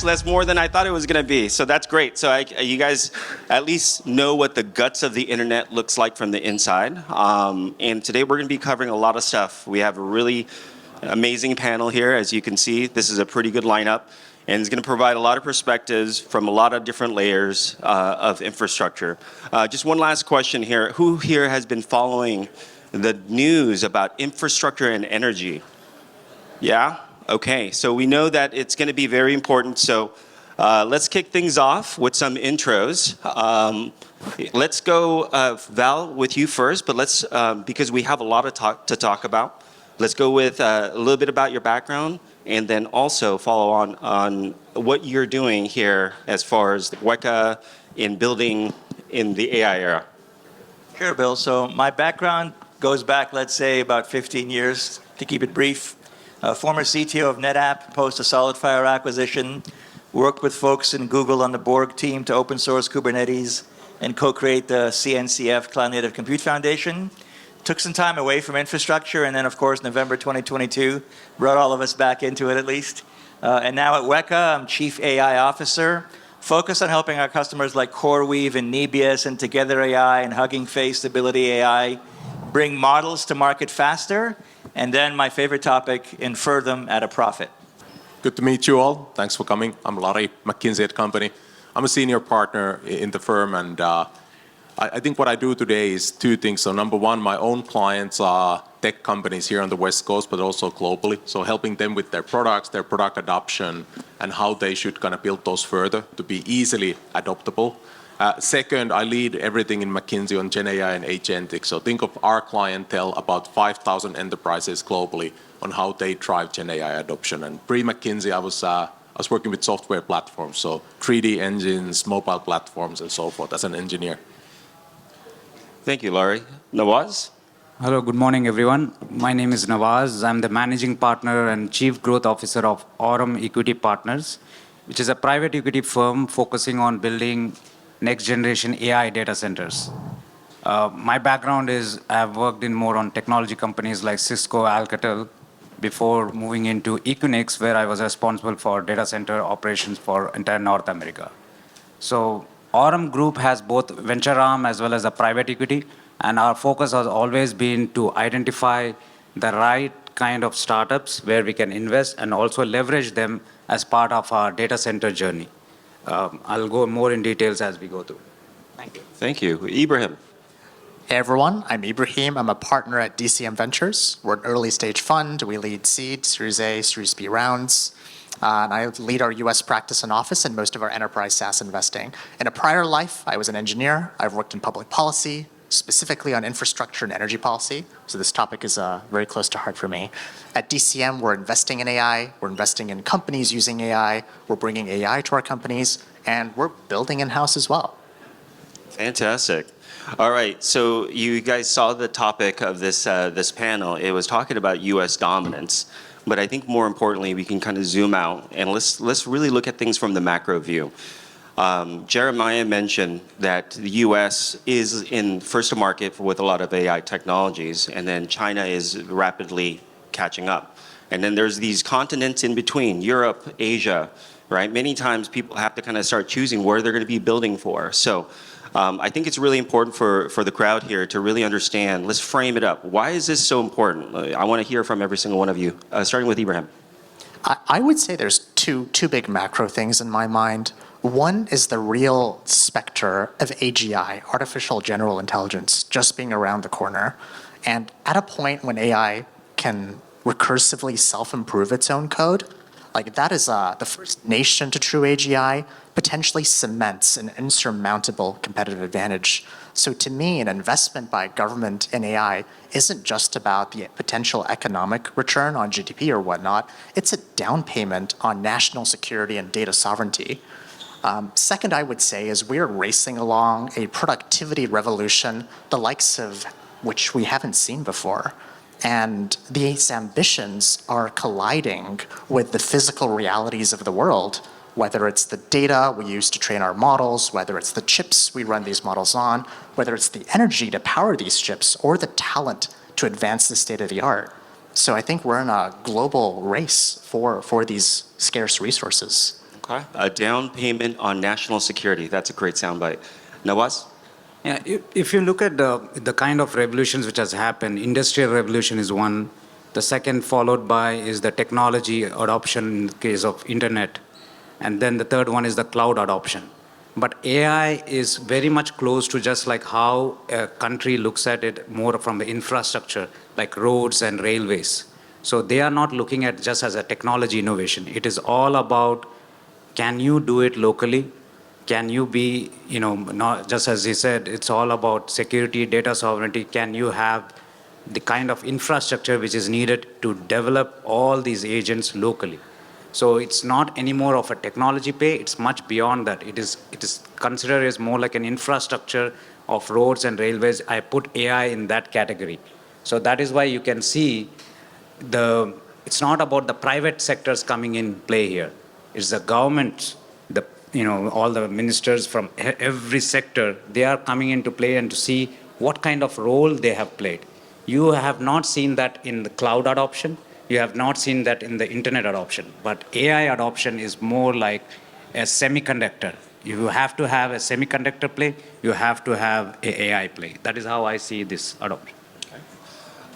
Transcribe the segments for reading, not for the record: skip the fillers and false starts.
Actually, that's more than I thought it was going to be. So that's great. So you guys at least know what the guts of the internet looks like from the inside. And today we're going to be covering a lot of stuff. We have a really amazing panel here. As you can see, this is a pretty good lineup. And it's going to provide a lot of perspectives from a lot of different layers of infrastructure. Just one last question here. Who here has been following the news about infrastructure and energy? Yeah? Okay. So we know that it's going to be very important. So let's kick things off with some intros. Let's go, Val, with you first, but let's, because we have a lot to talk about, let's go with a little bit about your background, and then also follow on what you're doing here as far as WEKA in building in the AI era. Sure, Bill. So my background goes back, let's say, about 15 years, to keep it brief. Former CTO of NetApp, post a SolidFire acquisition, worked with folks in Google on the Borg team to open source Kubernetes and co-create the CNCF Cloud Native Compute Foundation. Took some time away from infrastructure, and then, of course, November 2022, brought all of us back into it at least. And now at WEKA, I'm Chief AI Officer, focused on helping our customers like CoreWeave and Nebius and Together AI and Hugging Face, Stability AI, bring models to market faster, and then my favorite topic, infer them at a profit. Good to meet you all. Thanks for coming. I'm Lari, McKinsey Company. I'm a senior partner in the firm, and I think what I do today is two things. So number one, my own clients are tech companies here on the West Coast, but also globally. So helping them with their products, their product adoption, and how they should kind of build those further to be easily adoptable. Second, I lead everything in McKinsey on Gen AI and agentic. So think of our clientele, about 5,000 enterprises globally, on how they drive Gen AI adoption. And pre-McKinsey, I was working with software platforms, so 3D engines, mobile platforms, and so forth as an engineer. Thank you, Lari. Nawaz? Hello, good morning, everyone. My name is Nawaz. I'm the Managing Partner and Chief Growth Officer of Aurum Equity Partners, which is a private equity firm focusing on building next-generation AI data centers. My background is I've worked in more on technology companies like Cisco, Alcatel, before moving into Equinix, where I was responsible for data center operations for entire North America. So Aurum Group has both venture arm as well as a private equity, and our focus has always been to identify the right kind of startups where we can invest and also leverage them as part of our data center journey. I'll go more in details as we go through. Thank you. Thank you. Ibrahim? Hey everyone, I'm Ibrahim. I'm a partner at DCM Ventures. We're an early stage fund. We lead seed, Series A, Series B rounds. And I lead our US practice and office and most of our enterprise SaaS investing. In a prior life, I was an engineer. I've worked in public policy, specifically on infrastructure and energy policy. So this topic is very close to heart for me. At DCM, we're investing in AI. We're investing in companies using AI. We're bringing AI to our companies. And we're building in-house as well. Fantastic. All right, so you guys saw the topic of this panel. It was talking about US dominance. But I think more importantly, we can kind of zoom out and let's really look at things from the macro view. Jeremiah mentioned that the US is in first to market with a lot of AI technologies, and then China is rapidly catching up. And then there's these continents in between, Europe, Asia, right? Many times people have to kind of start choosing where they're going to be building for. So I think it's really important for the crowd here to really understand. Let's frame it up. Why is this so important? I want to hear from every single one of you, starting with Ibrahim. I would say there's two big macro things in my mind. One is the real specter of AGI, artificial general intelligence, just being around the corner. And at a point when AI can recursively self-improve its own code, like that is the first nation to true AGI, potentially cements an insurmountable competitive advantage. So to me, an investment by government in AI isn't just about the potential economic return on GDP or whatnot. It's a down payment on national security and data sovereignty. Second, I would say, is we're racing along a productivity revolution, the likes of which we haven't seen before. And these ambitions are colliding with the physical realities of the world, whether it's the data we use to train our models, whether it's the chips we run these models on, whether it's the energy to power these chips, or the talent to advance the state of the art. So I think we're in a global race for these scarce resources. Okay. A down payment on national security. That's a great soundbite. Nawaz? Yeah, if you look at the kind of revolutions which has happened, industrial revolution is one. The second followed by is the technology adoption in the case of internet. And then the third one is the cloud adoption. But AI is very much close to just like how a country looks at it more from the infrastructure, like roads and railways. So they are not looking at just as a technology innovation. It is all about, can you do it locally? Can you be, not just as he said, it's all about security, data sovereignty. Can you have the kind of infrastructure which is needed to develop all these agents locally? So it's not anymore of a technology play, it's much beyond that. It is considered as more like an infrastructure of roads and railways. I put AI in that category. So that is why you can see it's not about the private sectors coming in play here. It's the government, all the ministers from every sector, they are coming into play and to see what kind of role they have played. You have not seen that in the cloud adoption. You have not seen that in the internet adoption. But AI adoption is more like a semiconductor. You have to have a semiconductor play. You have to have an AI play. That is how I see this adoption.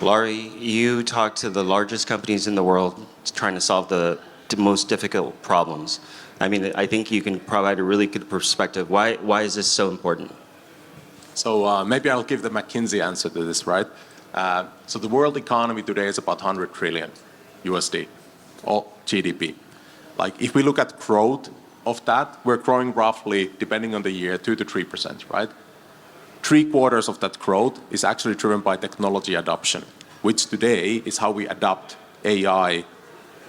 Lari, you talk to the largest companies in the world trying to solve the most difficult problems. I mean, I think you can provide a really good perspective. Why is this so important? So maybe I'll give the McKinsey answer to this, right? So the world economy today is about 100 trillion USD, all GDP. Like if we look at growth of that, we're growing roughly, depending on the year, 2 to 3%, right? 3/4 of that growth is actually driven by technology adoption, which today is how we adopt AI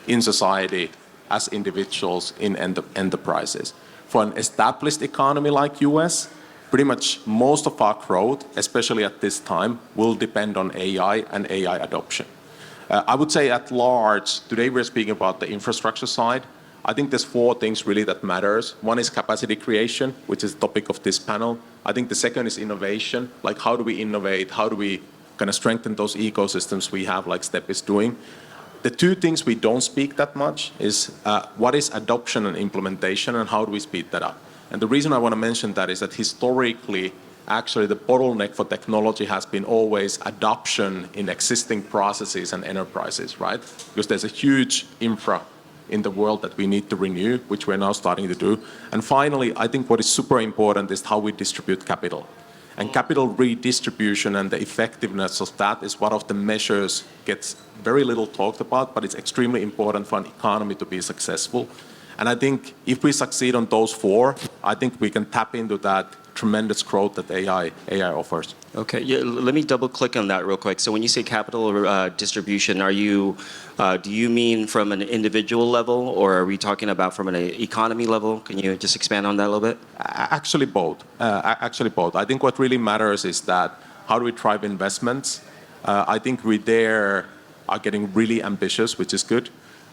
in society as individuals in enterprises. For an established economy like US, pretty much most of our growth, especially at this time, will depend on AI and AI adoption. I would say at large, today we're speaking about the infrastructure side. I think there's 4 things really that matters. One is capacity creation, which is the topic of this panel. I think the second is innovation, like how do we innovate? How do we kind of strengthen those ecosystems we have, like STEP is doing? The 2 things we don't speak that much is what is adoption and implementation and how do we speed that up? And the reason I want to mention that is that historically, actually the bottleneck for technology has been always adoption in existing processes and enterprises, right? Because there's a huge infra in the world that we need to renew, which we're now starting to do. And finally, I think what is super important is how we distribute capital. And capital redistribution and the effectiveness of that is one of the measures gets very little talked about, but it's extremely important for an economy to be successful. And I think if we succeed on those 4, I think we can tap into that tremendous growth that AI offers. Okay, yeah, let me double click on that real quick. So when you say capital distribution, do you mean from an individual level or are we talking about from an economy level? Can you just expand on that a little bit? Actually both. I think what really matters is that how do we drive investments? I think we there are getting really ambitious, which is good.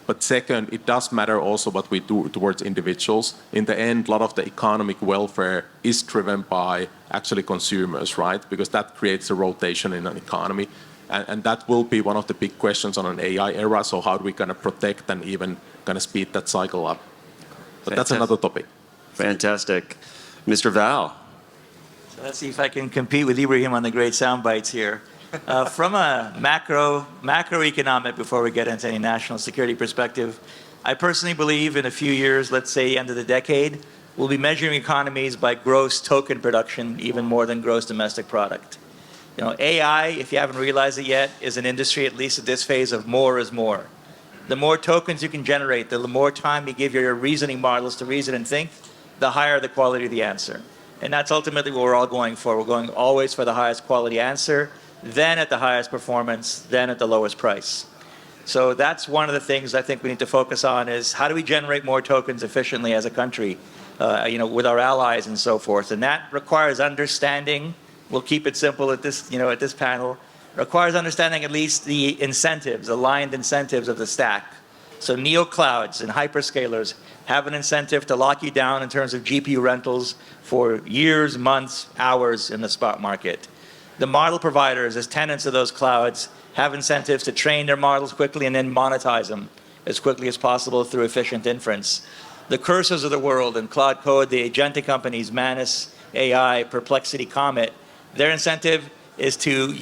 But second, it does matter also what we do towards individuals. In the end, a lot of the economic welfare is driven by actually consumers, right? Because that creates a rotation in an economy. And that will be one of the big questions on an AI era. So how do we kind of protect and even kind of speed that cycle up? But that's another topic. Fantastic. Mr. Val. So let's see if I can compete with Ibrahim on the great sound bites here. From a macroeconomic, before we get into any national security perspective, I personally believe in a few years, let's say end of the decade, we'll be measuring economies by gross token production even more than gross domestic product. AI, if you haven't realized it yet, is an industry, at least at this phase, of more is more. The more tokens you can generate, the more time you give your reasoning models to reason and think, the higher the quality of the answer. And that's ultimately what we're all going for. We're going always for the highest quality answer, then at the highest performance, then at the lowest price. So that's one of the things I think we need to focus on is how do we generate more tokens efficiently as a country, with our allies and so forth. And that requires understanding, we'll keep it simple at this panel, requires understanding at least the incentives, aligned incentives of the stack. So neoclouds and hyperscalers have an incentive to lock you down in terms of GPU rentals for years, months, hours in the spot market. The model providers, as tenants of those clouds, have incentives to train their models quickly and then monetize them as quickly as possible through efficient inference. the Cursors of the world and Claude Code, the agentic companies, Manus AI, Perplexity, Comet, their incentive is to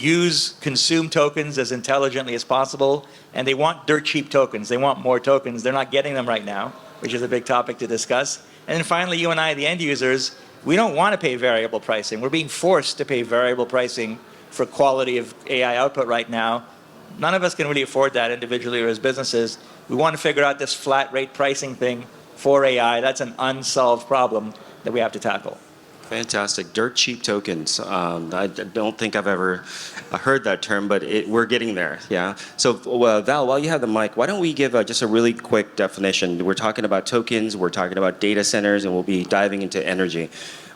consume tokens as intelligently as possible, and they want dirt cheap tokens. They want more tokens. They're not getting them right now, which is a big topic to discuss. And then finally, you and I, the end users, we don't want to pay variable pricing. We're being forced to pay variable pricing for quality of AI output right now. None of us can really afford that individually or as businesses. We want to figure out this flat rate pricing thing for AI. That's an unsolved problem that we have to tackle. Fantastic. Dirt cheap tokens. I don't think I've ever heard that term, but we're getting there. Yeah. So Val, while you have the mic, why don't we give just a really quick definition? We're talking about tokens, we're talking about data centers, and we'll be diving into energy.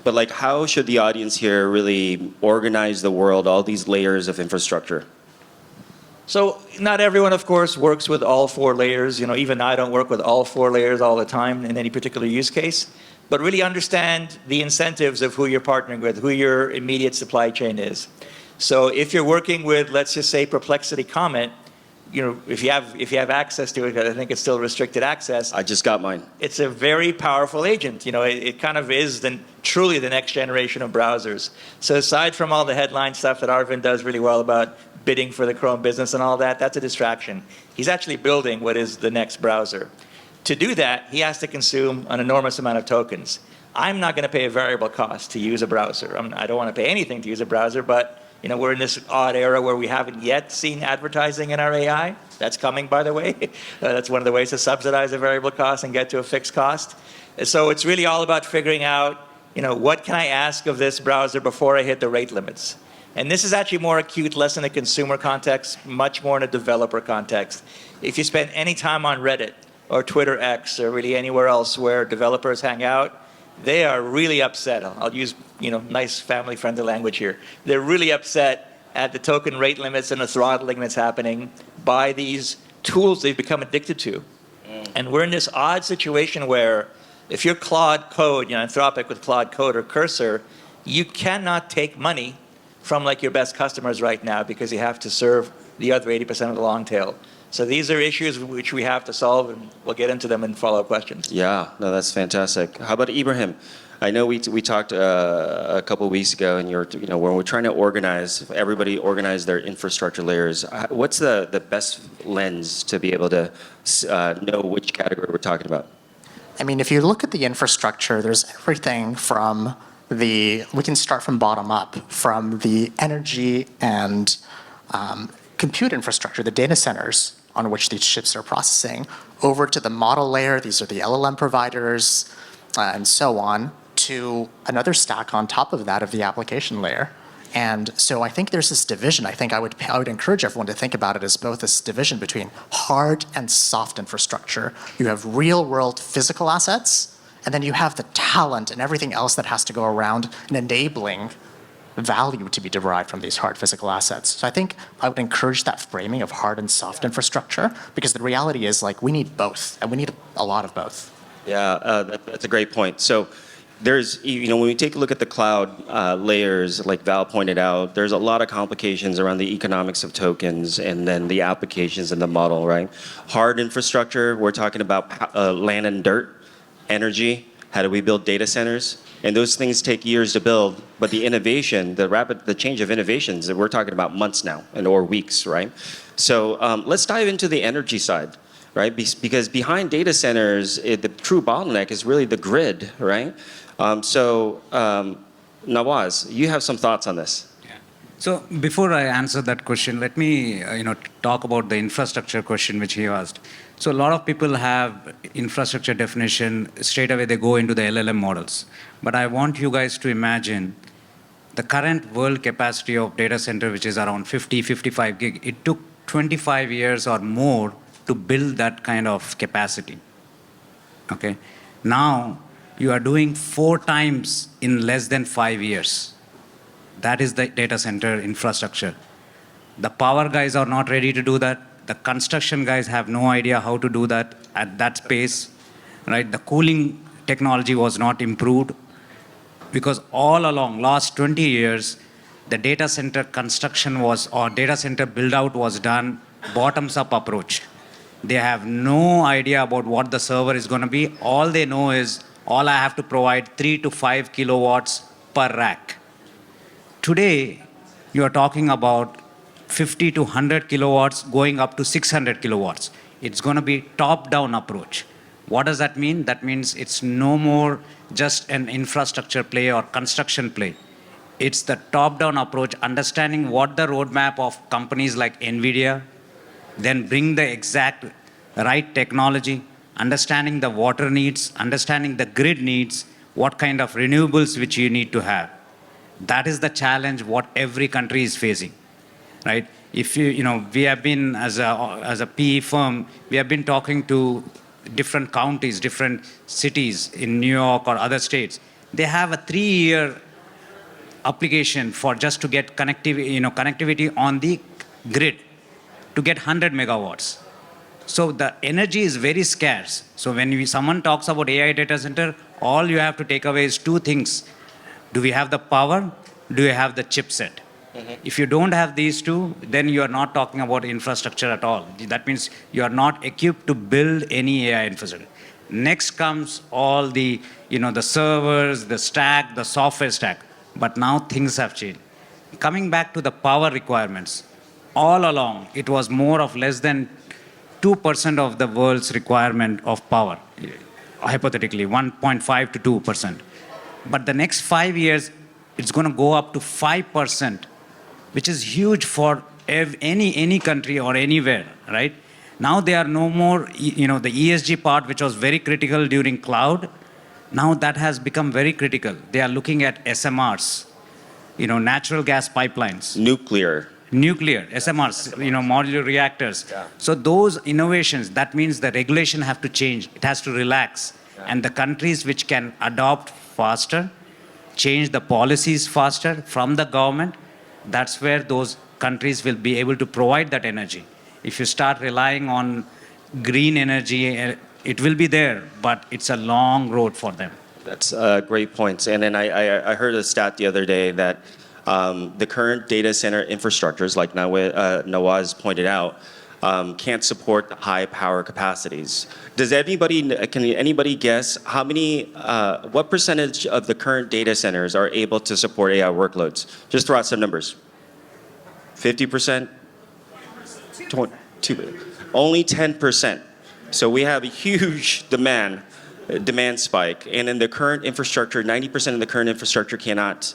But like, how should the audience here really organize the world, all these layers of infrastructure? So not everyone, of course, works with all 4 layers. You know, even I don't work with all 4 layers all the time in any particular use case. But really understand the incentives of who you're partnering with, who your immediate supply chain is. So if you're working with, let's just say, Perplexity Comet, you know, if you have access to it, I think it's still restricted access. I just got mine. It's a very powerful agent. You know, it kind of is truly the next generation of browsers. So aside from all the headline stuff that Arvind does really well about bidding for the Chrome business and all that, that's a distraction. He's actually building what is the next browser. To do that, he has to consume an enormous amount of tokens. I'm not going to pay a variable cost to use a browser. I don't want to pay anything to use a browser, but you know, we're in this odd era where we haven't yet seen advertising in our AI. That's coming, by the way. That's one of the ways to subsidize a variable cost and get to a fixed cost. So it's really all about figuring out, you know, what can I ask of this browser before I hit the rate limits? And this is actually more acute, less in a consumer context, much more in a developer context. If you spend any time on Reddit, or Twitter X, or really anywhere else where developers hang out, they are really upset. I'll use, you know, nice family-friendly language here. They're really upset at the token rate limits and the throttling that's happening by these tools they've become addicted to. And we're in this odd situation where if you're Claude Code, you know, Anthropic with Claude Code or Cursor, you cannot take money from like your best customers right now because you have to serve the other 80% of the long tail. So these are issues which we have to solve, and we'll get into them in follow-up questions. Yeah, no, that's fantastic. How about Ibrahim? I know we talked a couple of weeks ago, and you know, when we're trying to everybody organize their infrastructure layers, what's the best lens to be able to know which category we're talking about? I mean, if you look at the infrastructure, there's everything from we can start from bottom up, from the energy and compute infrastructure, the data centers on which these chips are processing, over to the model layer, these are the LLM providers, and so on, to another stack on top of that of the application layer. And so I think there's this division. I think I would encourage everyone to think about it as both this division between hard and soft infrastructure. You have real world physical assets, and then you have the talent and everything else that has to go around and enabling value to be derived from these hard physical assets. So I think I would encourage that framing of hard and soft infrastructure, because the reality is, like, we need both, and we need a lot of both. Yeah, that's a great point. So there's, you know, when we take a look at the cloud layers, like Val pointed out, there's a lot of complications around the economics of tokens and then the applications and the model, right? Hard infrastructure, we're talking about land and dirt, energy, how do we build data centers? And those things take years to build, but the innovation, the change of innovations, we're talking about months now, or weeks, right? So let's dive into the energy side, right? Because behind data centers, the true bottleneck is really the grid, right? Nawaz, you have some thoughts on this. So before I answer that question, let me talk about the infrastructure question which he asked. So a lot of people have infrastructure definition, straight away they go into the LLM models. But I want you guys to imagine the current world capacity of data center, which is around 50, 55 gig. It took 25 years or more to build that kind of capacity. Okay. Now you are doing 4 times in less than 5 years. That is the data center infrastructure. The power guys are not ready to do that. The construction guys have no idea how to do that at that pace, right? The cooling technology was not improved because all along last 20 years, the data center construction was, or data center build out was done bottoms up approach. They have no idea about what the server is going to be. All they know is, all I have to provide 3 to 5 kilowatts per rack. Today, you are talking about 50 to 100 kilowatts going up to 600 kilowatts. It's going to be top-down approach. What does that mean? That means it's no more just an infrastructure play or construction play. It's the top-down approach, understanding what the roadmap of companies like NVIDIA, then bring the exact right technology, understanding the water needs, understanding the grid needs, what kind of renewables which you need to have. That is the challenge what every country is facing, right? If we have been, as a PE firm, we have been talking to different counties, different cities in New York or other states. They have a 3-year application for just to get connectivity on the grid to get 100 megawatts. So the energy is very scarce. So when someone talks about AI data center, all you have to take away is 2 things. Do we have the power? Do we have the chipset? If you don't have these 2, then you are not talking about infrastructure at all. That means you are not equipped to build any AI infrastructure. Next comes all the, the servers, the stack, the software stack. But now things have changed. Coming back to the power requirements, all along, it was more of less than 2% of the world's requirement of power, hypothetically, 1.5 to 2%. But the next 5 years, it's going to go up to 5%, which is huge for any country or anywhere, right? Now they are no more, the ESG part, which was very critical during cloud, now that has become very critical. They are looking at SMRs, natural gas pipelines. Nuclear, SMRs, modular reactors. Yeah. So those innovations, that means the regulation have to change. It has to relax. Yeah. And the countries which can adopt faster, change the policies faster from the government, that's where those countries will be able to provide that energy. If you start relying on green energy, it will be there, but it's a long road for them. That's great points. And then I heard a stat the other day that the current data center infrastructures, like Nawaz pointed out, can't support the high power capacities. Can anybody guess how many, what percentage of the current data centers are able to support AI workloads? Just throw out some numbers. 50%? 2%. Only 10%. So we have a huge demand spike, and in the current infrastructure, 90% of the current infrastructure cannot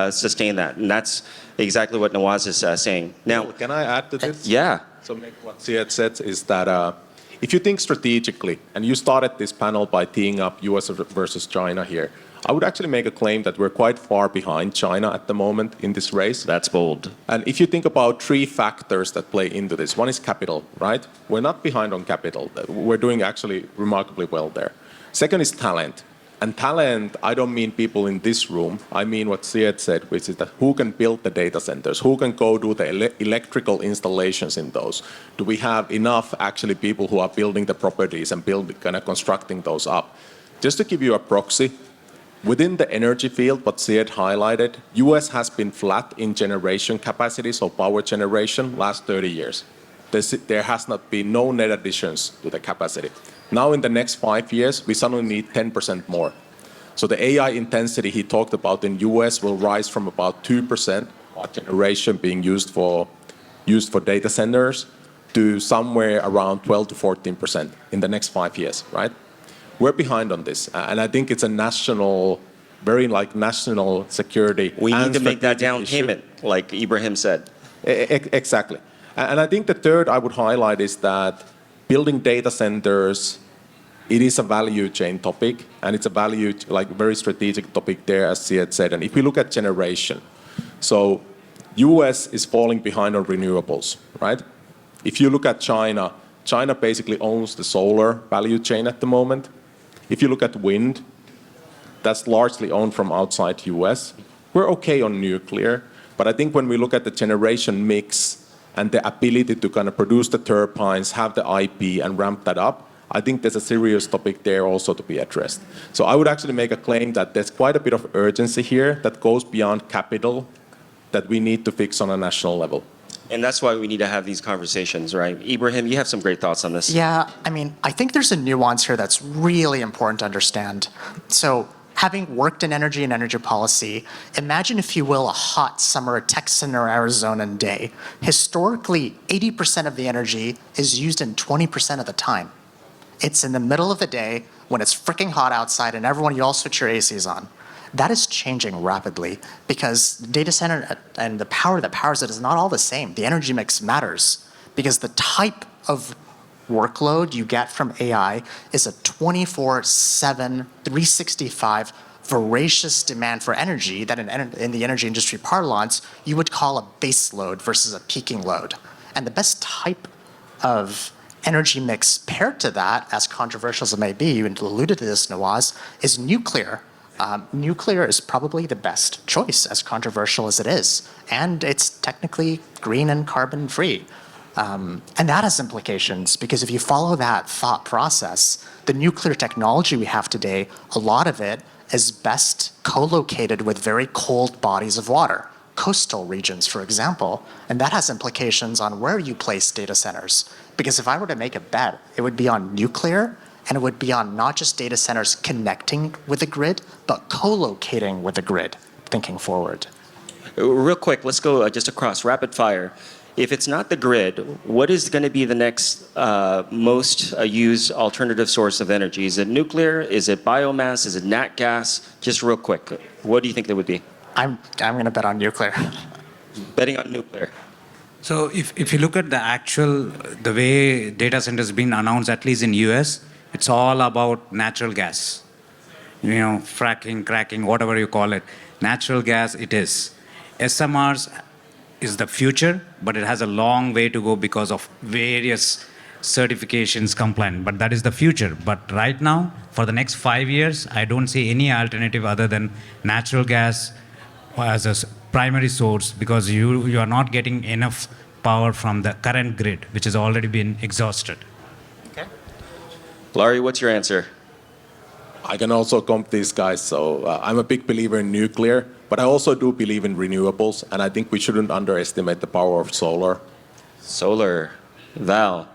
sustain that, and that's exactly what Nawaz is saying. Now, can I add to this? Yeah. So what Syed said is that if you think strategically, and you started this panel by teeing up US versus China here, I would actually make a claim that we're quite far behind China at the moment in this race. That's bold. And if you think about 3 factors that play into this, one is capital, right? We're not behind on capital. We're doing actually remarkably well there. Second is talent. And talent, I don't mean people in this room. I mean what Syed said, which is that who can build the data centers? Who can go do the electrical installations in those? Do we have enough actually people who are building the properties and kind of constructing those up? Just to give you a proxy, within the energy field, what Syed highlighted, US has been flat in generation capacity, so power generation, last 30 years. There has not been no net additions to the capacity. Now in the next 5 years, we suddenly need 10% more. So the AI intensity he talked about in US will rise from about 2% of generation being used for data centers to somewhere around 12 to 14% in the next 5 years, right? We're behind on this, and I think it's a national security. We need to make that down issue. payment, like Ibrahim said. Exactly. And I think the third I would highlight is that building data centers, it is a value chain topic, and it's a very strategic topic there, as Syed said. And if we look at generation, so US is falling behind on renewables, right? If you look at China basically owns the solar value chain at the moment. If you look at wind, that's largely owned from outside US. We're okay on nuclear, but I think when we look at the generation mix and the ability to kind of produce the turbines, have the IP and ramp that up, I think there's a serious topic there also to be addressed. So I would actually make a claim that there's quite a bit of urgency here that goes beyond capital that we need to fix on a national level. And that's why we need to have these conversations, right? Ibrahim, you have some great thoughts on this. Yeah, I mean, I think there's a nuance here that's really important to understand. So, having worked in energy and energy policy, imagine, if you will, a hot summer Texan or Arizonan day. Historically, 80% of the energy is used in 20% of the time. It's in the middle of the day when it's freaking hot outside and you all switch your ACs on. That is changing rapidly because data center and the power that powers it is not all the same. The energy mix matters because the type of workload you get from AI is a 24/7, 365 voracious demand for energy that in the energy industry parlance, you would call a base load versus a peaking load. And the best type of energy mix paired to that, as controversial as it may be, you alluded to this, Nawaz, is nuclear. Nuclear is probably the best choice, as controversial as it is. And it's technically green and carbon free. And that has implications because if you follow that thought process, the nuclear technology we have today, a lot of it is best co-located with very cold bodies of water, coastal regions, for example. And that has implications on where you place data centers. Because if I were to make a bet, it would be on nuclear, and it would be on not just data centers connecting with the grid, but co-locating with the grid, thinking forward. Real quick, let's go just across, rapid fire. If it's not the grid, what is going to be the next most used alternative source of energy? Is it nuclear? Is it biomass? Is it nat gas? Just real quick, what do you think that would be? I'm going to bet on nuclear. Betting on nuclear. So if you look at the way data centers been announced, at least in US, it's all about natural gas. You know, fracking, cracking, whatever you call it. Natural gas it is. SMRs is the future, but it has a long way to go because of various certifications compliant. But that is the future. But right now, for the next 5 years, I don't see any alternative other than natural gas as a primary source because you are not getting enough power from the current grid, which has already been exhausted. Okay. Lari, what's your answer? I can also comp these guys. So I'm a big believer in nuclear, but I also do believe in renewables, and I think we shouldn't underestimate the power of solar. Solar. Val.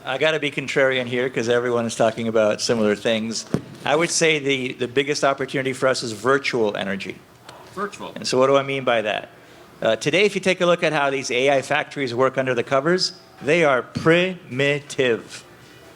I got to be contrarian here because everyone is talking about similar things. I would say the biggest opportunity for us is virtual energy. Virtual. And so what do I mean by that? Today, if you take a look at how these AI factories work under the covers, they are primitive,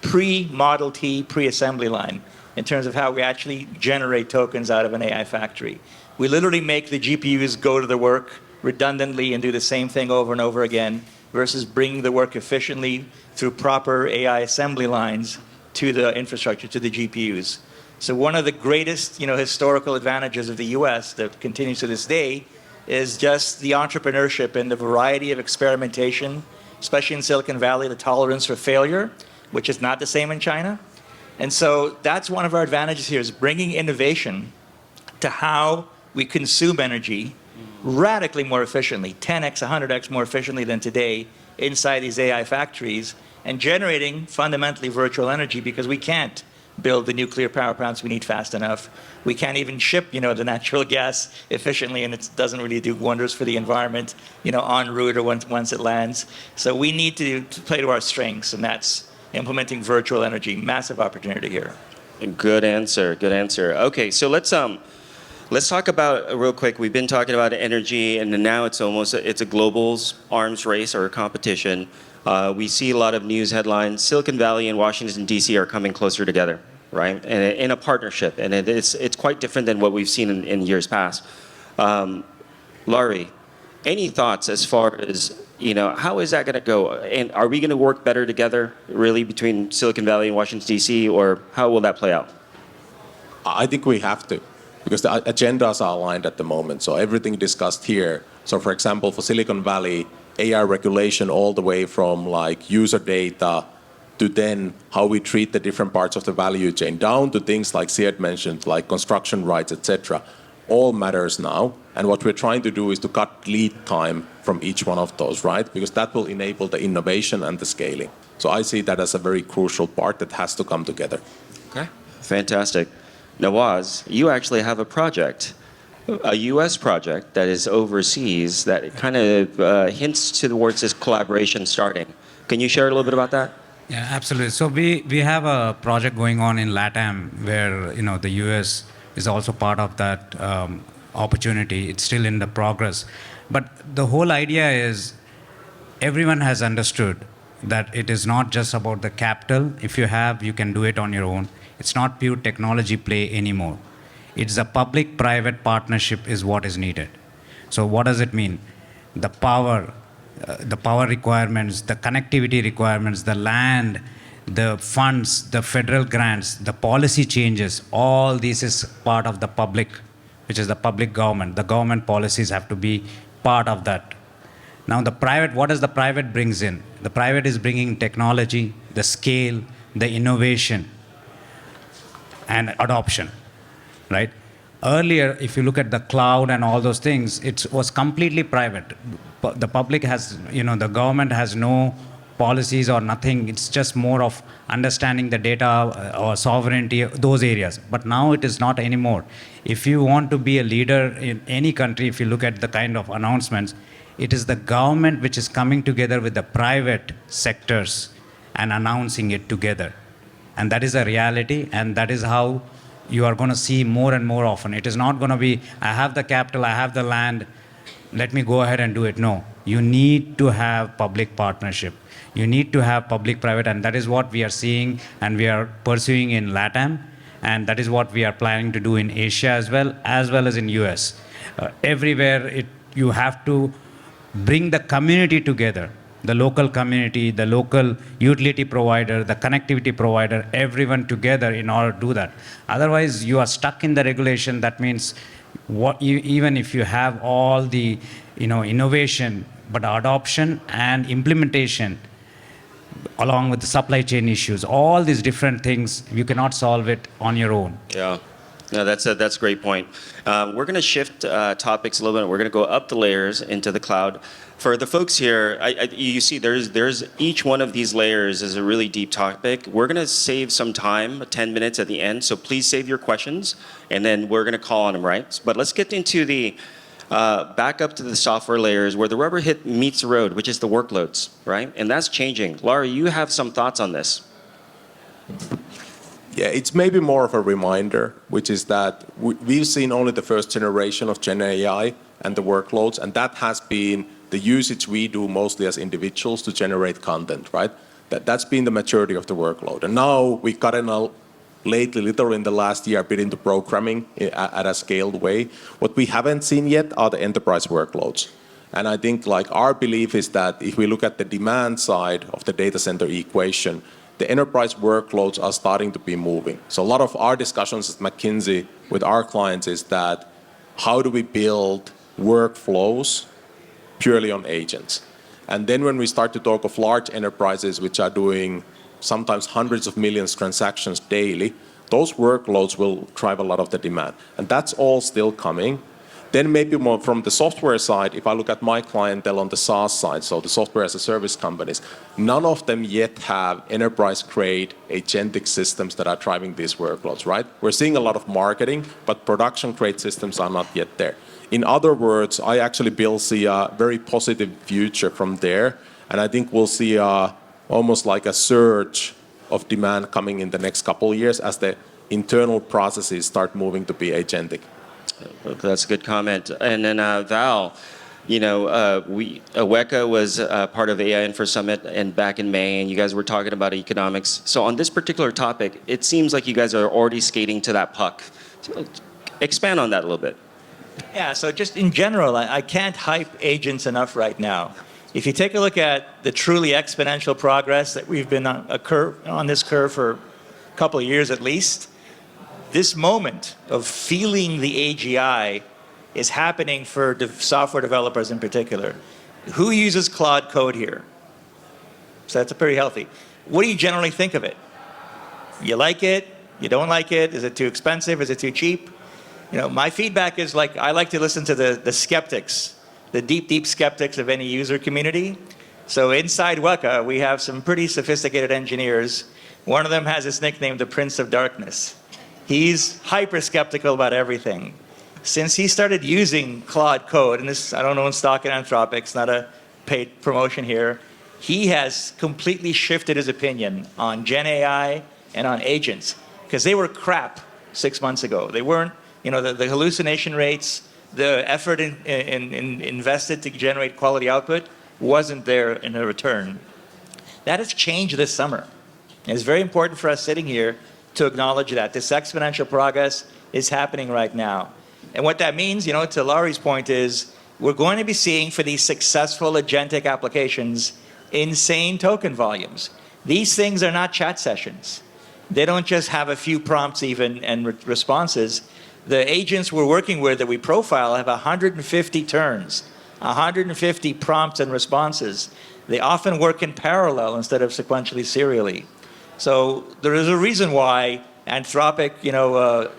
pre-Model T, pre-assembly line, in terms of how we actually generate tokens out of an AI factory. We literally make the GPUs go to the work redundantly and do the same thing over and over again versus bringing the work efficiently through proper AI assembly lines to the infrastructure, to the GPUs. So one of the greatest, historical advantages of the US that continues to this day is just the entrepreneurship and the variety of experimentation, especially in Silicon Valley, the tolerance for failure, which is not the same in China. And so that's one of our advantages here is bringing innovation to how we consume energy radically more efficiently, 10x, 100x more efficiently than today inside these AI factories and generating fundamentally virtual energy because we can't build the nuclear power plants we need fast enough. We can't even ship, the natural gas efficiently, and it doesn't really do wonders for the environment, en route or once it lands. So we need to play to our strengths, and that's implementing virtual energy. Massive opportunity here. Good answer. Good answer. Okay, so let's talk about real quick. We've been talking about energy, and now it's a global arms race or a competition. We see a lot of news headlines. Silicon Valley and Washington, D.C. are coming closer together, right? And in a partnership. And it's quite different than what we've seen in years past. Lari, any thoughts as far as, how is that going to go? And are we going to work better together, really, between Silicon Valley and Washington, D.C., or how will that play out? I think we have to, because the agendas are aligned at the moment. So everything discussed here. So for example, for Silicon Valley, AI regulation all the way from like user data to then how we treat the different parts of the value chain down to things like Syed mentioned, like construction rights, etc. All matters now. And what we're trying to do is to cut lead time from each one of those, right? Because that will enable the innovation and the scaling. So I see that as a very crucial part that has to come together. Okay, fantastic. Nawaz, you actually have a project a U.S. project that is overseas that kind of hints towards this collaboration starting. Can you share a little bit about that? Yeah, absolutely. So we have a project going on in LATAM where the US is also part of that opportunity. It's still in the progress, but the whole idea is everyone has understood that it is not just about the capital. If you have, you can do it on your own. It's not pure technology play anymore. It's a public-private partnership is what is needed. So what does it mean? The power requirements, the connectivity requirements, the land, the funds, the federal grants, the policy changes, all this is part of the public, which is the public government. The government policies have to be part of that. Now the private, what does the private brings in? The private is bringing technology, the scale, the innovation, and adoption, right? Earlier, if you look at the cloud and all those things, it was completely private. The public has, the government has no policies or nothing. It's just more of understanding the data or sovereignty, those areas. But now it is not anymore. If you want to be a leader in any country, if you look at the kind of announcements, it is the government which is coming together with the private sectors and announcing it together. And that is a reality, and that is how you are going to see more and more often. It is not going to be, I have the capital, I have the land, let me go ahead and do it. No, you need to have public partnership. You need to have public-private, and that is what we are seeing and we are pursuing in LATAM, and that is what we are planning to do in Asia as well as in US. Everywhere, you have to bring the community together, the local community, the local utility provider, the connectivity provider, everyone together in order to do that. Otherwise, you are stuck in the regulation. That means even if you have all the innovation, but adoption and implementation, along with the supply chain issues, all these different things, you cannot solve it on your own. Yeah. No, that's a great point. We're going to shift topics a little bit. We're going to go up the layers into the cloud. For the folks here, you see there's each one of these layers is a really deep topic. We're going to save some time, 10 minutes at the end, so please save your questions, and then we're going to call on them, right? But let's get into the back up to the software layers where the rubber meets the road, which is the workloads, right? And that's changing. Lari, you have some thoughts on this. Yeah, it's maybe more of a reminder, which is that we've seen only the first generation of Gen AI and the workloads, and that has been the usage we do mostly as individuals to generate content, right? That's been the majority of the workload. And now we've gotten lately, literally in the last year, a bit into programming at a scaled way. What we haven't seen yet are the enterprise workloads. And I think our belief is that if we look at the demand side of the data center equation, the enterprise workloads are starting to be moving. So a lot of our discussions at McKinsey with our clients is that how do we build workflows purely on agents? And then when we start to talk of large enterprises which are doing sometimes hundreds of millions of transactions daily, those workloads will drive a lot of the demand. And that's all still coming. Then maybe more from the software side, if I look at my clientele on the SaaS side, so the software as a service companies, none of them yet have enterprise-grade agentic systems that are driving these workloads, right? We're seeing a lot of marketing, but production-grade systems are not yet there. In other words, I actually see a very positive future from there, and I think we'll see almost like a surge of demand coming in the next couple of years as the internal processes start moving to be agentic. That's a good comment. And then Val, WEKA was part of AI INFRA Summit and back in May, and you guys were talking about economics. So on this particular topic, it seems like you guys are already skating to that puck. So expand on that a little bit. Yeah, so just in general, I can't hype agents enough right now. If you take a look at the truly exponential progress that we've been on this curve for a couple of years at least, this moment of feeling the AGI is happening for software developers in particular. Who uses Claude Code here? So that's pretty healthy. What do you generally think of it? You like it? You don't like it? Is it too expensive? Is it too cheap? My feedback is I like to listen to the skeptics, the deep skeptics of any user community. So inside WEKA, we have some pretty sophisticated engineers. One of them has this nickname, the Prince of Darkness. He's hyper skeptical about everything. since he started using Claude Code, and this, I don't own stock in Anthropic, it's not a paid promotion here, he has completely shifted his opinion on Gen AI and on agents, because they were crap 6 months ago. They weren't, the hallucination rates, the effort invested to generate quality output wasn't there in a return. That has changed this summer. And it's very important for us sitting here to acknowledge that. This exponential progress is happening right now. And what that means, to Lari's point, is we're going to be seeing for these successful agentic applications insane token volumes. These things are not chat sessions. They don't just have a few prompts even and responses. The agents we're working with that we profile have 150 turns, 150 prompts and responses. They often work in parallel instead of sequentially serially. So there is a reason why Anthropic,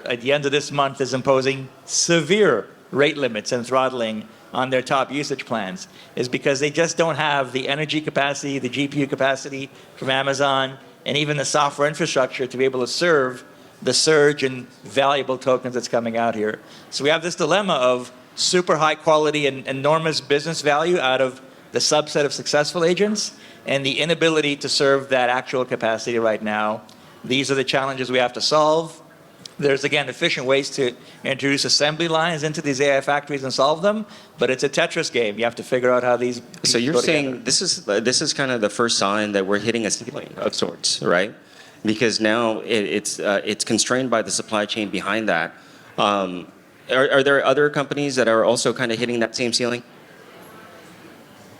at the end of this month is imposing severe rate limits and throttling on their top usage plans, is because they just don't have the energy capacity, the GPU capacity from Amazon, and even the software infrastructure to be able to serve the surge in valuable tokens that's coming out here. So we have this dilemma of super high quality and enormous business value out of the subset of successful agents and the inability to serve that actual capacity right now. These are the challenges we have to solve. There's, again, efficient ways to introduce assembly lines into these AI factories and solve them, but it's a Tetris game. You have to figure out how these So you're saying this is kind of the first sign that we're hitting a ceiling of sorts, right? Because now it's constrained by the supply chain behind that. Are there other companies that are also kind of hitting that same ceiling?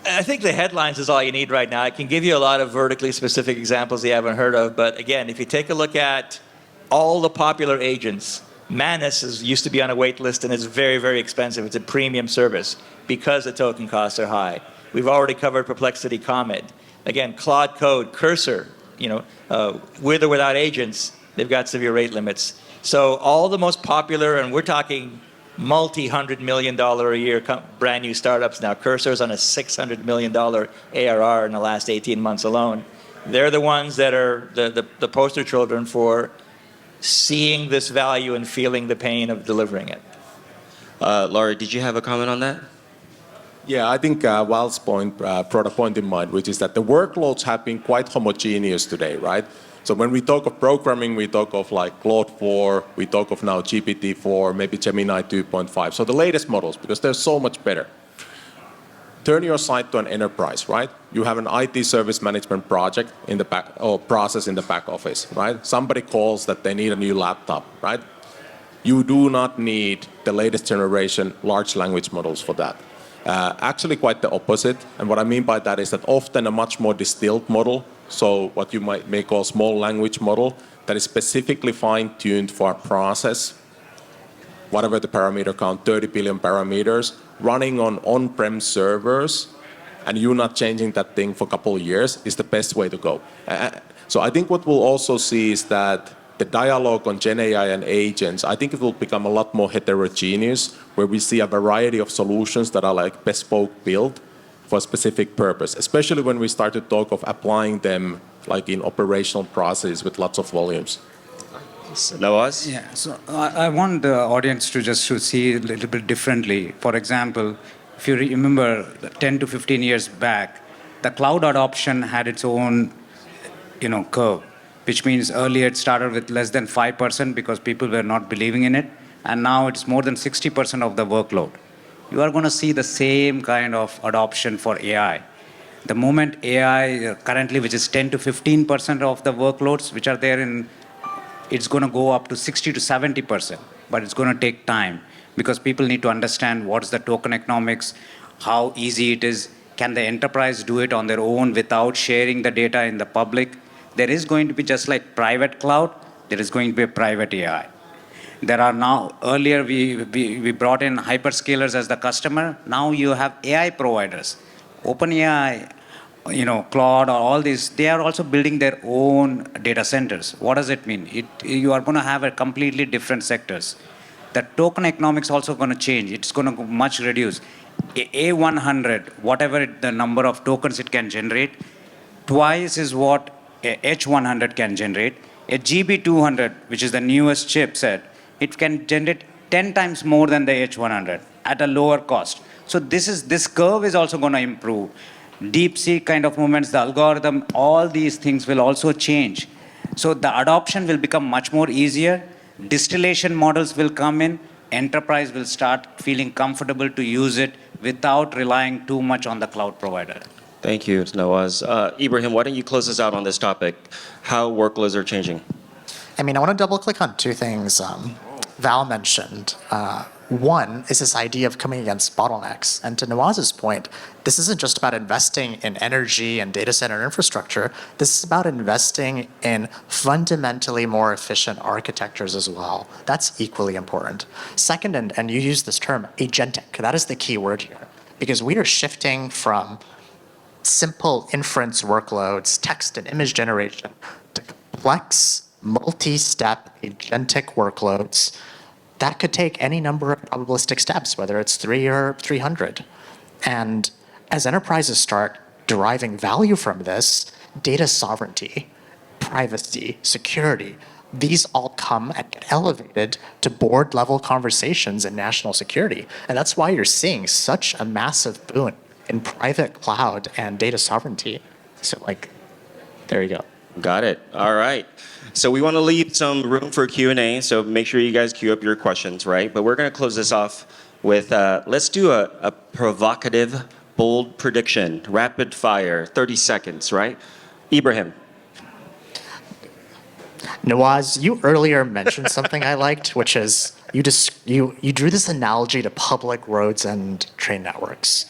I think the headlines is all you need right now. I can give you a lot of vertically specific examples you haven't heard of, but again, if you take a look at all the popular agents, Manus used to be on a wait list and is very, very expensive. It's a premium service because the token costs are high. We've already covered Perplexity Comet. Again, Claude Code, Cursor, with or without agents, they've got severe rate limits. So all the most popular, and we're talking multi-$100 million a year brand new startups now. Cursor's on a $600 million ARR in the last 18 months alone. They're the ones that are the poster children for seeing this value and feeling the pain of delivering it. Lari, did you have a comment on that? Yeah, I think Val's point brought a point in mind, which is that the workloads have been quite homogeneous today, right? So when we talk of programming, we talk of like Claude 4, we talk of now GPT-4, maybe Gemini 2.5. So the latest models, because they're so much better. Turn your site to an enterprise, right? You have an IT service management project in the back, or process in the back office, right? Somebody calls that they need a new laptop, right? You do not need the latest generation large language models for that. Actually quite the opposite. And what I mean by that is that often a much more distilled model, so what you may call small language model, that is specifically fine-tuned for a process, whatever the parameter count, 30 billion parameters, running on on-prem servers, and you not changing that thing for a couple of years is the best way to go. So I think what we'll also see is that the dialogue on Gen AI and agents, I think it will become a lot more heterogeneous, where we see a variety of solutions that are like bespoke built for a specific purpose, especially when we start to talk of applying them like in operational processes with lots of volumes. Nawaz? Yeah, so I want the audience to see a little bit differently. For example, if you remember 10 to 15 years back, the cloud adoption had its own, curve, which means earlier it started with less than 5% because people were not believing in it, and now it's more than 60% of the workload. You are going to see the same kind of adoption for AI. The moment AI currently, which is 10 to 15% of the workloads which are there it's going to go up to 60 to 70%, but it's going to take time because people need to understand what's the token economics, how easy it is, can the enterprise do it on their own without sharing the data in the public. There is going to be, just like private cloud, there is going to be a private AI. There are now, earlier we brought in hyperscalers as the customer. Now you have AI providers. OpenAI, Claude, or all these, they are also building their own data centers. What does it mean? You are going to have a completely different sectors. The token economics also going to change. It's going to much reduce. A100, whatever the number of tokens it can generate, twice is what a H100 can generate. A GB200, which is the newest chipset, it can generate 10 times more than the H100 at a lower cost. So this curve is also going to improve. Deep sea kind of movements, the algorithm, all these things will also change. So the adoption will become much more easier. Distillation models will come in. Enterprise will start feeling comfortable to use it without relying too much on the cloud provider. Thank you, Nawaz. Ibrahim, why don't you close us out on this topic, how workloads are changing? I mean, I want to double click on two things Val mentioned. One is this idea of coming against bottlenecks. And to Nawaz's point, this isn't just about investing in energy and data center infrastructure. This is about investing in fundamentally more efficient architectures as well. That's equally important. Second, and you use this term, agentic. That is the key word here. Because we are shifting from simple inference workloads, text and image generation, to complex, multi-step agentic workloads that could take any number of probabilistic steps, whether it's 3 or 300. And as enterprises start deriving value from this, data sovereignty, privacy, security, these all come and get elevated to board-level conversations in national security. And that's why you're seeing such a massive boon in private cloud and data sovereignty. So there you go. Got it. All right. So we want to leave some room for Q&A, so make sure you guys queue up your questions, right? But we're going to close this off with, let's do a provocative, bold prediction, rapid fire, 30 seconds, right? Ibrahim. Nawaz, you earlier mentioned something I liked, which is you drew this analogy to public roads and train networks.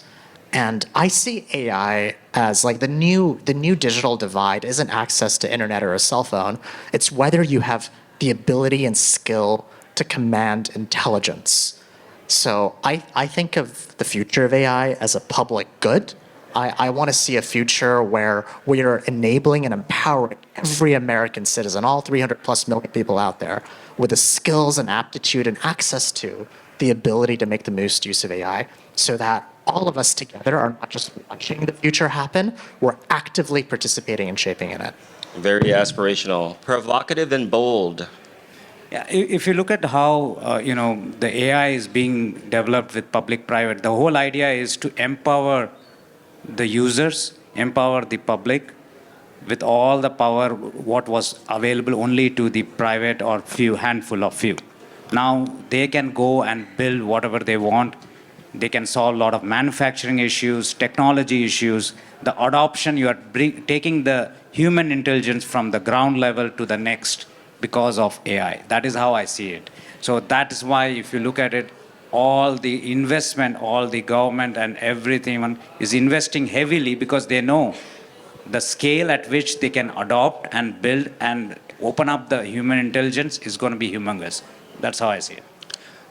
And I see AI as the new digital divide isn't access to internet or a cell phone. It's whether you have the ability and skill to command intelligence. So I think of the future of AI as a public good. I want to see a future where we are enabling and empowering every American citizen, all 300 plus million people out there, with the skills and aptitude and access to the ability to make the most use of AI, so that all of us together are not just watching the future happen, we're actively participating and shaping in it. Very aspirational. Provocative and bold. Yeah, if you look at how the AI is being developed with public-private, the whole idea is to empower the users, empower the public with all the power what was available only to the private or handful of few. Now they can go and build whatever they want. They can solve a lot of manufacturing issues, technology issues. The adoption, you are taking the human intelligence from the ground level to the next because of AI. That is how I see it. So that is why if you look at it, all the investment, all the government and everything is investing heavily because they know the scale at which they can adopt and build and open up the human intelligence is going to be humongous. That's how I see it.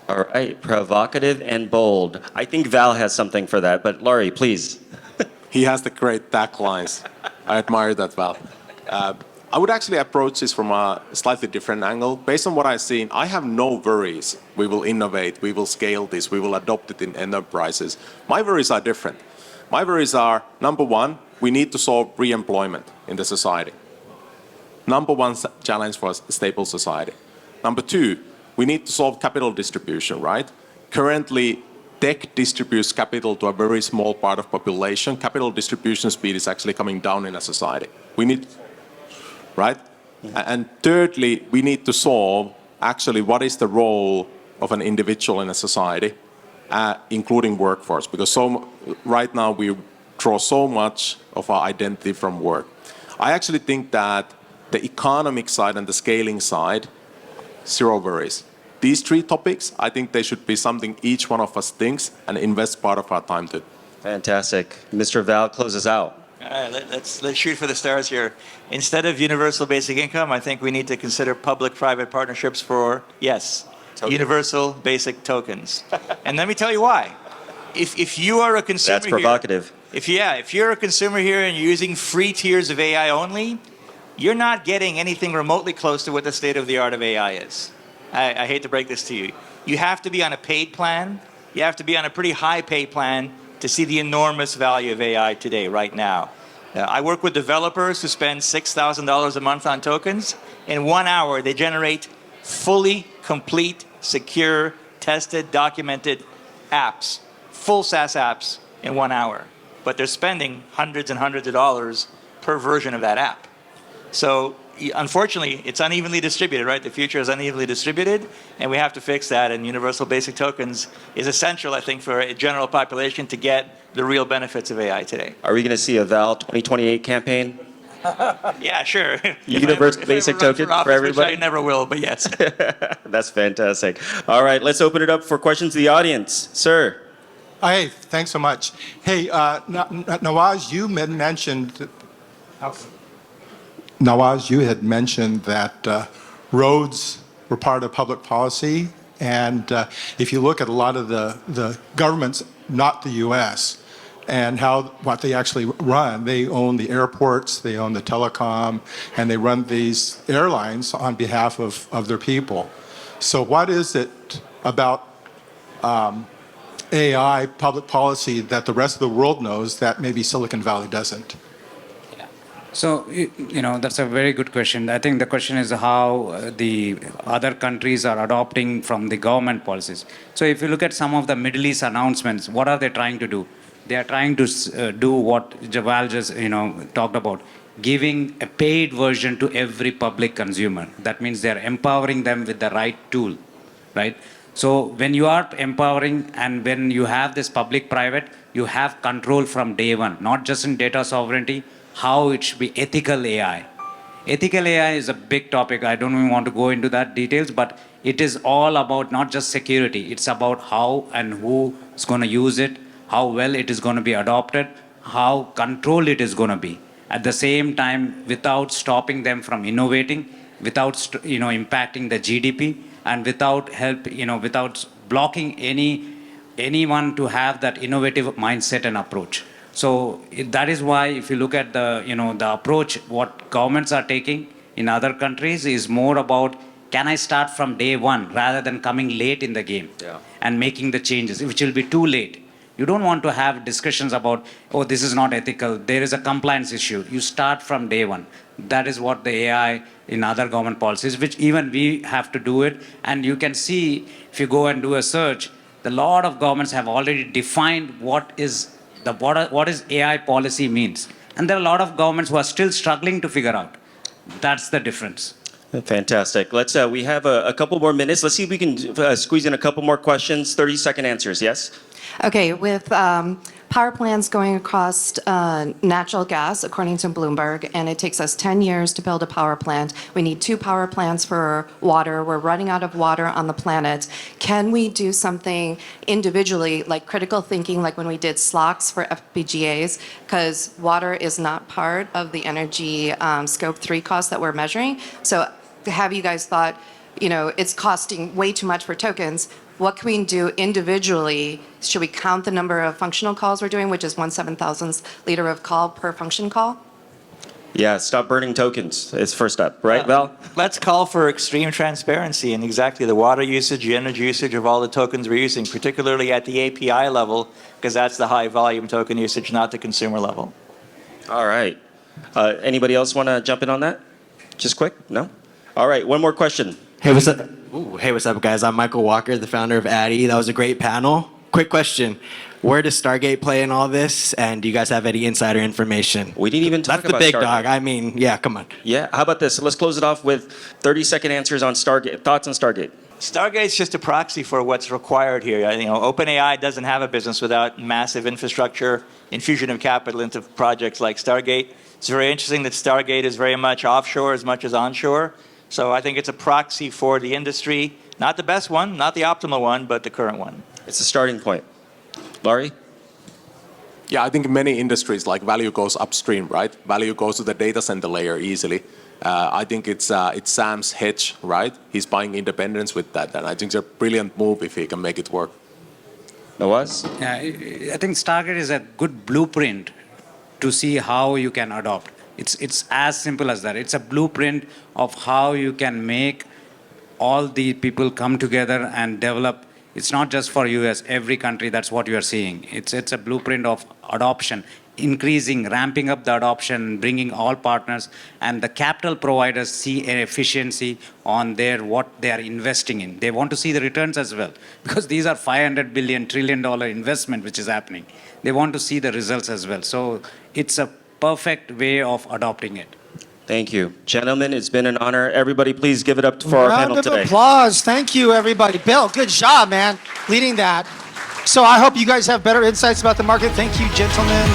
All right, provocative and bold. I think Val has something for that, but Lari, please. He has the great taglines. I admire that, Val. I would actually approach this from a slightly different angle. Based on what I've seen, I have no worries. We will innovate, we will scale this, we will adopt it in enterprises. My worries are different. My worries are, number one, we need to solve re-employment in the society. Number one challenge for a stable society. Number two, we need to solve capital distribution, right? Currently, tech distributes capital to a very small part of population. Capital distribution speed is actually coming down in a society. We need, right? And thirdly, we need to solve actually what is the role of an individual in a society, including workforce, because right now we draw so much of our identity from work. I actually think that the economic side and the scaling side, zero worries. These three topics, I think they should be something each one of us thinks and invest part of our time to. Fantastic. Mr. Val, close us out. All right, let's shoot for the stars here. Instead of universal basic income, I think we need to consider public-private partnerships for, yes, universal basic tokens. And let me tell you why. If you are a consumer That's provocative. here, if you're a consumer here and you're using free tiers of AI only, you're not getting anything remotely close to what the state of the art of AI is. I hate to break this to you. You have to be on a paid plan. You have to be on a pretty high paid plan to see the enormous value of AI today, right now. I work with developers who spend $6,000 a month on tokens. In 1 hour, they generate fully complete, secure tested, documented apps, full SaaS apps in 1 hour. But they're spending hundreds and hundreds of dollars per version of that app. So unfortunately, it's unevenly distributed, right? The future is unevenly distributed, and we have to fix that. And universal basic tokens is essential, I think, for a general population to get the real benefits of AI today. Are we going to see a Val 2028 campaign? Yeah, sure. Universal basic token for everybody? Which I never will, but yes. That's fantastic. All right, let's open it up for questions to the audience. Sir. Hey, thanks so much. Hey, Nawaz, you had mentioned. Nawaz, you had mentioned that roads were part of public policy, and if you look at a lot of the governments, not the U.S., and what they actually run, they own the airports, they own the telecom, and they run these airlines on behalf of their people. So what is it about AI public policy that the rest of the world knows that maybe Silicon Valley doesn't? So, that's a very good question. I think the question is how the other countries are adopting from the government policies. So if you look at some of the Middle East announcements, what are they trying to do? They are trying to do what Val just, talked about, giving a paid version to every public consumer. That means they're empowering them with the right tool, right? So when you are empowering and when you have this public-private, you have control from day one, not just in data sovereignty, how it should be ethical AI. Ethical AI is a big topic. I don't even want to go into that details, but it is all about not just security. It's about how and who is going to use it, how well it is going to be adopted, how controlled it is going to be. At the same time, without stopping them from innovating, without impacting the GDP, and without without blocking anyone to have that innovative mindset and approach. So that is why, if you look at the approach, what governments are taking in other countries is more about, can I start from day one rather than coming late in the game and making the changes, which will be too late. You don't want to have discussions about, oh, this is not ethical, there is a compliance issue. You start from day one. That is what the AI in other government policies, which even we have to do it. And you can see, if you go and do a search, a lot of governments have already defined what is AI policy means. And there are a lot of governments who are still struggling to figure out. That's the difference. Fantastic. Let's. We have a couple more minutes. Let's see if we can squeeze in a couple more questions. 30-second answers. Yes. Okay. With power plants going across natural gas, according to Bloomberg, and it takes us 10 years to build a power plant. We need 2 power plants for water. We're running out of water on the planet. Can we do something individually, like critical thinking, like when we did SLOCs for FPGAs? Because water is not part of the energy scope 3 costs that we're measuring. So have you guys thought, it's costing way too much for tokens? What can we do individually? Should we count the number of functional calls we're doing, which is 1/7,000th liter of call per function call? Yeah, stop burning tokens. It's first up, right, Val? Let's call for extreme transparency in exactly the water usage, the energy usage of all the tokens we're using, particularly at the API level, because that's the high volume token usage, not the consumer level. All right. Anybody else want to jump in on that? Just quick? No? All right, one more question. Hey, what's up? Hey, what's up, guys? I'm Michael Walker, the founder of Addy. That was a great panel. Quick question. Where does Stargate play in all this? And do you guys have any insider information? We didn't even talk about about That's the big Stargate. dog. I mean, yeah, come on. Yeah, how about this? Let's close it off with 30-second answers on Stargate. Thoughts on Stargate? Stargate's just a proxy for what's required here. OpenAI doesn't have a business without massive infrastructure, infusion of capital into projects like Stargate. It's very interesting that Stargate is very much offshore as much as onshore. So I think it's a proxy for the industry. Not the best one, not the optimal one, but the current one. It's a starting point. Laurie? Yeah, I think in many industries, like value goes upstream, right? Value goes to the data center layer easily. I think it's Sam's hedge, right? He's buying independence with that, and I think it's a brilliant move if he can make it work. Nawaz? Yeah, I think Stargate is a good blueprint to see how you can adopt. It's as simple as that. It's a blueprint of how you can make all the people come together and develop. It's not just for US, every country, that's what you are seeing. It's a blueprint of adoption. increasing, ramping up the adoption, bringing all partners, and the capital providers see an efficiency on their what they are investing in. They want to see the returns as well, because these are $500 billion, $1 trillion investment which is happening. They want to see the results as well. So it's a perfect way of adopting it. Thank you. Gentlemen, it's been an honor. Everybody, please give it up for our panel Round today. of applause. Thank you, everybody. Bill, good job, man, leading that. So I hope you guys have better insights about the market. Thank you, gentlemen.